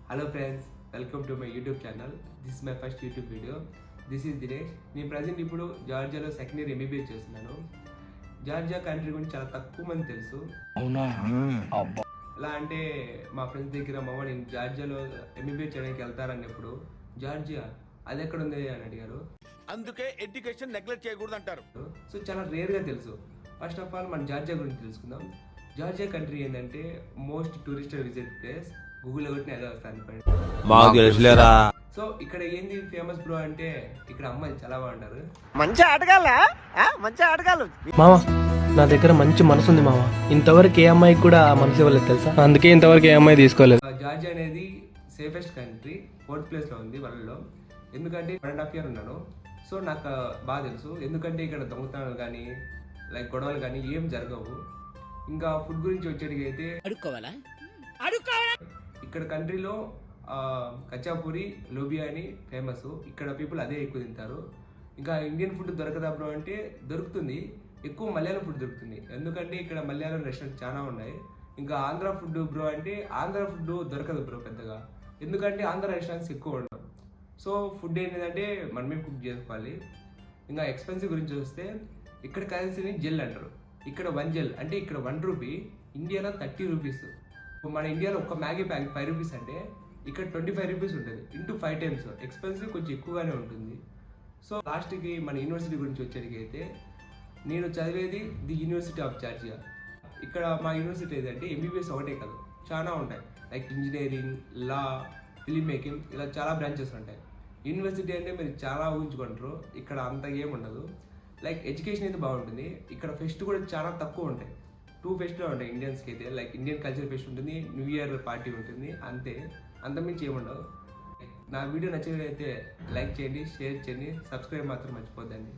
Hello friends, welcome to my YouTube channel. This is my first YouTube video. This is Dinesh. నేను present ఇప్పుడు జార్జియాలో second year MBBS చేస్తున్నాను. Georgia country గురించి చాలా తక్కువ మంది తెలుసు. అవునా? ఎలా అంటే మా ఫ్రెండ్స్ దగ్గర మామ నేను జార్జియాలో MBBS చేయడానికి వెళ్తారన్నప్పుడు జార్జియా అది ఎక్కడ ఉంది అని అడిగారు. అందుకే ఎడ్యుకేషన్ నెగ్లెక్ట్ చేయకూడదు అంటారు. సో చాలా రేర్గా తెలుసు. ఫస్ట్ ఆఫ్ ఆల్ మన జార్జియా గురించి తెలుసుకుందాం. జార్జియా కంట్రీ ఏంటంటే మోస్ట్ టూరిస్ట్ విజిట్ ప్లేస్. గూగుల్లో కొట్టిన అదే వస్తాను. సో ఇక్కడ ఏంది ఫేమస్ బ్రో అంటే ఇక్కడ అమ్మాయిలు చాలా బాగుంటారు. మంచి ఆటగాళ్ళు మామ నా దగ్గర మంచి మనసు ఉంది మామ. ఇంతవరకు ఏ అమ్మాయికి కూడా మనసు ఇవ్వలేదు తెలుసా, అందుకే ఇంతవరకు ఏ అమ్మాయి తీసుకోలేదు. జార్జియా అనేది సేఫెస్ట్ కంట్రీ, 4th ప్లేస్ లో ఉంది వరల్డ్ లో. ఎందుకంటే 1.5 year ఉన్నాను. సో నాకు బాగా తెలుసు. ఎందుకంటే ఇక్కడ దొంగతనాలు కానీ లైక్ గొడవలు కానీ ఏం జరగవు. ఇంకా ఫుడ్ గురించి వచ్చేటికి అయితే ఇక్కడ కంట్రీలో కచ్చాపూరి లోబియా అని ఫేమస్. ఇక్కడ పీపుల్ అదే ఎక్కువ తింటారు. ఇంకా ఇండియన్ ఫుడ్ దొరకదా బ్రో అంటే దొరుకుతుంది. ఎక్కువ మలయాళం ఫుడ్ దొరుకుతుంది. ఎందుకంటే ఇక్కడ మలయాళం రెస్టారెంట్ చాలా ఉన్నాయి. ఇంకా ఆంధ్ర ఫుడ్ బ్రో అంటే ఆంధ్ర ఫుడ్ దొరకదు బ్రో పెద్దగా. ఎందుకంటే ఆంధ్ర రెస్టారెంట్స్ ఎక్కువ ఉండవు. సో ఫుడ్ ఏంటంటే మనమే కుక్ చేసుకోవాలి. ఇంకా ఎక్స్పెన్సివ్ గురించి వస్తే ఇక్కడ కరెన్సీని జెల్ అంటారు. ఇక్కడ 1 జెల్ అంటే ఇక్కడ 1 రూపీ, ఇండియాలో 30 రూపీస్. మన ఇండియాలో ఒక మ్యాగీ ప్యాకెట్ 5 రూపీస్ అంటే ఇక్కడ 25 రూపీస్ ఉంటుంది. ఇంటూ 5 times ఎక్స్పెన్సివ్ కొంచెం ఎక్కువగానే ఉంటుంది. సో లాస్ట్కి మన యూనివర్సిటీ గురించి వచ్చేటికి అయితే నేను చదివేది ది యూనివర్సిటీ ఆఫ్ జార్జియా. ఇక్కడ మా యూనివర్సిటీ ఏదంటే MBBS ఒకటే కాదు, చాలా ఉంటాయి. లైక్ ఇంజనీరింగ్, లా, ఫిల్మ్ మేకింగ్, ఇలా చాలా బ్రాంచెస్ ఉంటాయి. యూనివర్సిటీ అంటే మీరు చాలా ఊహించుకుంటారు. ఇక్కడ అంత ఏం ఉండదు. లైక్ ఎడ్యుకేషన్ అయితే బాగుంటుంది. ఇక్కడ ఫెస్ట్ కూడా చాలా తక్కువ ఉంటాయి. 2 ఫెస్ట్లో ఉంటాయి ఇండియన్స్కి అయితే. లైక్ ఇండియన్ కల్చర్ ఫెస్ట్ ఉంటుంది, న్యూ ఇయర్ పార్టీ ఉంటుంది, అంతే. అంతమించి ఏముండవు. నా వీడియో నచ్చినట్లయితే లైక్ చేయండి, షేర్ చేయండి, సబ్స్క్రైబ్ మాత్రం మర్చిపోద్దండి.